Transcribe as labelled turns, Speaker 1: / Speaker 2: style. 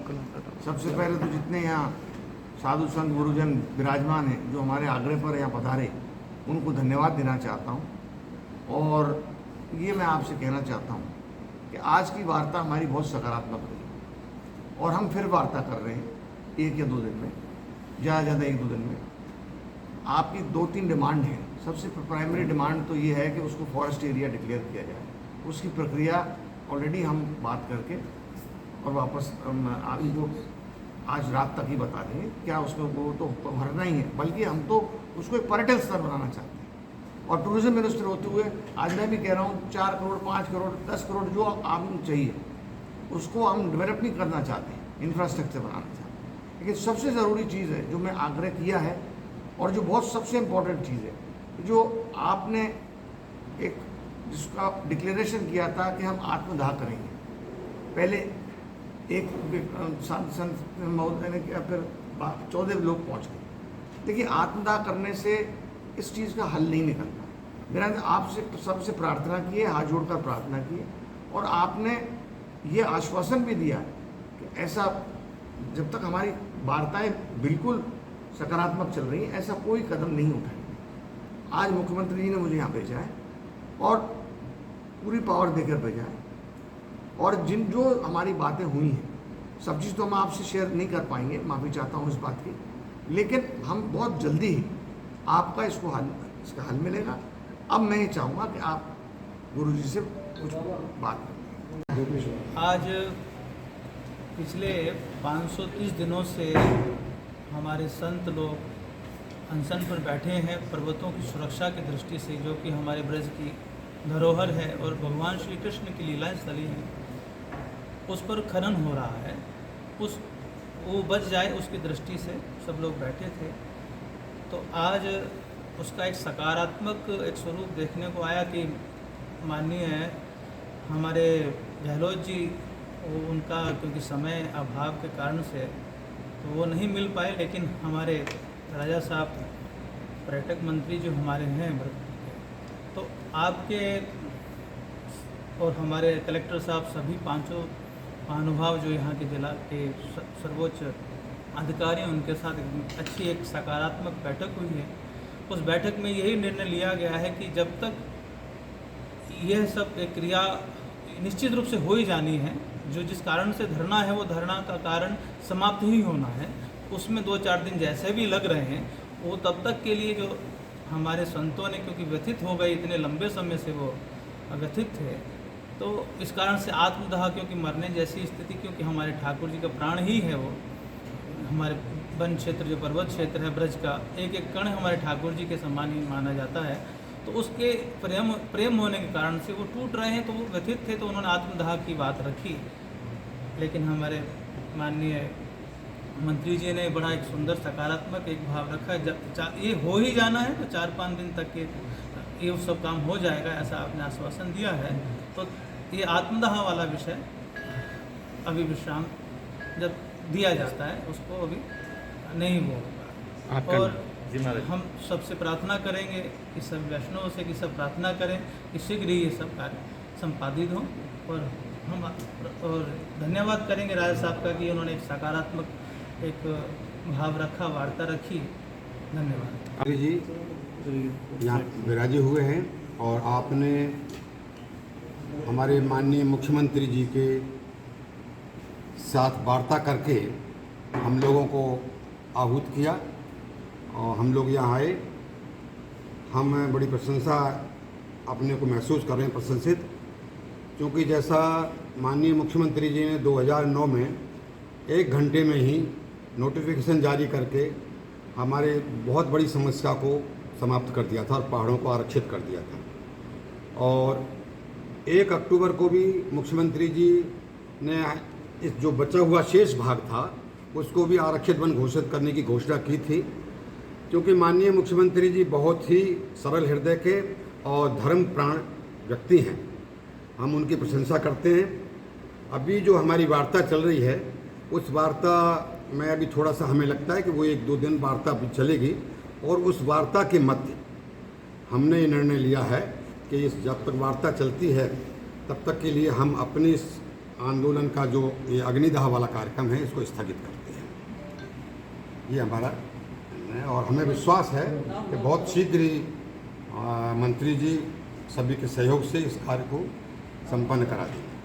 Speaker 1: सबसे पहले तो जितने यहाँ साधु संत गुरुजन विराजमान हैं, जो हमारे आग्रह पर यहाँ पधारे, उनको धन्यवाद देना चाहता हूँ। और ये मैं आपसे कहना चाहता हूँ कि आज की वार्ता हमारी बहुत सकारात्मक रही और हम फिर वार्ता कर रहे हैं 1 या 2 दिन में, ज़्यादा 1-2 दिन में। आपकी 2-3 डिमांड हैं। सबसे प्राइमरी डिमांड तो ये है कि उसको फॉरेस्ट एरिया डिक्लेयर किया जाए। उसकी प्रक्रिया ऑलरेडी हम बात करके और वापस आपको आज रात तक ही बता देंगे। क्या उसमें वो तो भरना ही है, बल्कि हम तो उसको एक पर्यटन स्थल बनाना चाहते हैं। और टूरिज्म मिनिस्टर होते हुए आज मैं भी कह रहा हूँ 4 करोड़, 5 करोड़, 10 करोड़ जो आपको चाहिए उसको हम डेवलप नहीं करना चाहते, इंफ्रास्ट्रक्चर बनाना चाहते हैं। लेकिन सबसे ज़रूरी चीज़ है जो मैं आग्रह किया है और जो बहुत सबसे इम्पोर्टेंट चीज़ है, जो आपने एक जिसका डिक्लेरेशन किया था कि हम आत्मदाह करेंगे। पहले एक संत महोदय ने किया, फिर 14 लोग पहुंच गए। देखिए, आत्मदाह करने से इस चीज़ का हल नहीं निकलता। मेरा आपसे सबसे प्रार्थना की है, हाथ जोड़कर प्रार्थना की है, और आपने ये आश्वासन भी दिया कि ऐसा जब तक हमारी वार्ताएं बिल्कुल सकारात्मक चल रही हैं, ऐसा कोई कदम नहीं उठाएंगे। आज मुख्यमंत्री जी ने मुझे यहाँ भेजा है और पूरी पावर देकर भेजा है। और जो हमारी बातें हुई हैं, सब चीज़ तो हम आपसे शेयर नहीं कर पाएंगे, माफ़ी चाहता हूँ इस बात की, लेकिन हम बहुत जल्दी ही आपका इसका हल मिलेगा। अब मैं ये चाहूँगा कि आप गुरुजी से कुछ बात करें।
Speaker 2: आज पिछले 530 दिनों से हमारे संत लोग अनशन पर बैठे हैं पर्वतों की सुरक्षा की दृष्टि से, जो कि हमारे ब्रज की धरोहर है और भगवान श्री कृष्ण की लीला स्थली है। उस पर खनन हो रहा है, वो बच जाए उसकी दृष्टि से सब लोग बैठे थे। तो आज उसका एक सकारात्मक एक स्वरूप देखने को आया कि माननीय हमारे गहलोत जी, उनका क्योंकि समय अभाव के कारण से तो वो नहीं मिल पाए, लेकिन हमारे राजा साहब पर्यटक मंत्री जो हमारे हैं, तो आपके और हमारे कलेक्टर साहब सभी 5 महानुभाव जो यहाँ के जिला के सर्वोच्च अधिकारी हैं, उनके साथ एक अच्छी एक सकारात्मक बैठक हुई है। उस बैठक में यही निर्णय लिया गया है कि जब तक यह सब एक क्रिया निश्चित रूप से हो ही जानी है, जो जिस कारण से धरना है वो धरना का कारण समाप्त ही होना है, उसमें 2-4 दिन जैसे भी लग रहे हैं, वो तब तक के लिए जो हमारे संतों ने, क्योंकि व्यथित हो गए, इतने लंबे समय से वो व्यथित थे, तो इस कारण से आत्मदाह, क्योंकि मरने जैसी स्थिति, क्योंकि हमारे ठाकुर जी का प्राण ही है वो, हमारे वन क्षेत्र जो पर्वत क्षेत्र है ब्रज का, एक एक कण हमारे ठाकुर जी के समान ही माना जाता है। तो उसके प्रेम होने के कारण से वो टूट रहे हैं, तो वो व्यथित थे, तो उन्होंने आत्मदाह की बात रखी। लेकिन हमारे माननीय मंत्री जी ने बड़ा एक सुंदर सकारात्मक एक भाव रखा है। ये हो ही जाना है तो 4-5 दिन तक ये सब काम हो जाएगा, ऐसा आपने आश्वासन दिया है। तो ये आत्मदाह वाला विषय अभी विश्राम जब दिया जाता है उसको अभी नहीं होगा। और हम सबसे प्रार्थना करेंगे कि सब वैष्णव से कि सब प्रार्थना करें कि शीघ्र ही ये सब कार्य संपादित हों। और हम और धन्यवाद करेंगे राजा साहब का कि उन्होंने एक सकारात्मक एक भाव रखा, वार्ता रखी। धन्यवाद।
Speaker 3: जी यहाँ विराजे हुए हैं और आपने हमारे माननीय मुख्यमंत्री जी के साथ वार्ता करके हम लोगों को आहूत किया और हम लोग यहाँ आए। हम बड़ी प्रशंसा अपने को महसूस कर रहे हैं, प्रशंसित, क्योंकि जैसा माननीय मुख्यमंत्री जी ने 2009 में 1 घंटे में ही नोटिफिकेशन जारी करके हमारे बहुत बड़ी समस्या को समाप्त कर दिया था और पहाड़ों को आरक्षित कर दिया था। और 1 अक्टूबर को भी मुख्यमंत्री जी ने इस जो बचा हुआ शेष भाग था उसको भी आरक्षित वन घोषित करने की घोषणा की थी, क्योंकि माननीय मुख्यमंत्री जी बहुत ही सरल हृदय के और धर्म प्राण व्यक्ति हैं। हम उनकी प्रशंसा करते हैं। अभी जो हमारी वार्ता चल रही है उस वार्ता में अभी थोड़ा सा हमें लगता है कि वो 1-2 दिन वार्ता अभी चलेगी, और उस वार्ता के मध्य हमने ये निर्णय लिया है कि जब तक वार्ता चलती है तब तक के लिए हम अपनी आंदोलन का जो ये अग्निदाह वाला कार्यक्रम है इसको स्थगित करते हैं। ये हमारा निर्णय है और हमें विश्वास है कि बहुत शीघ्र ही मंत्री जी सभी के सहयोग से इस कार्य को संपन्न करा देंगे।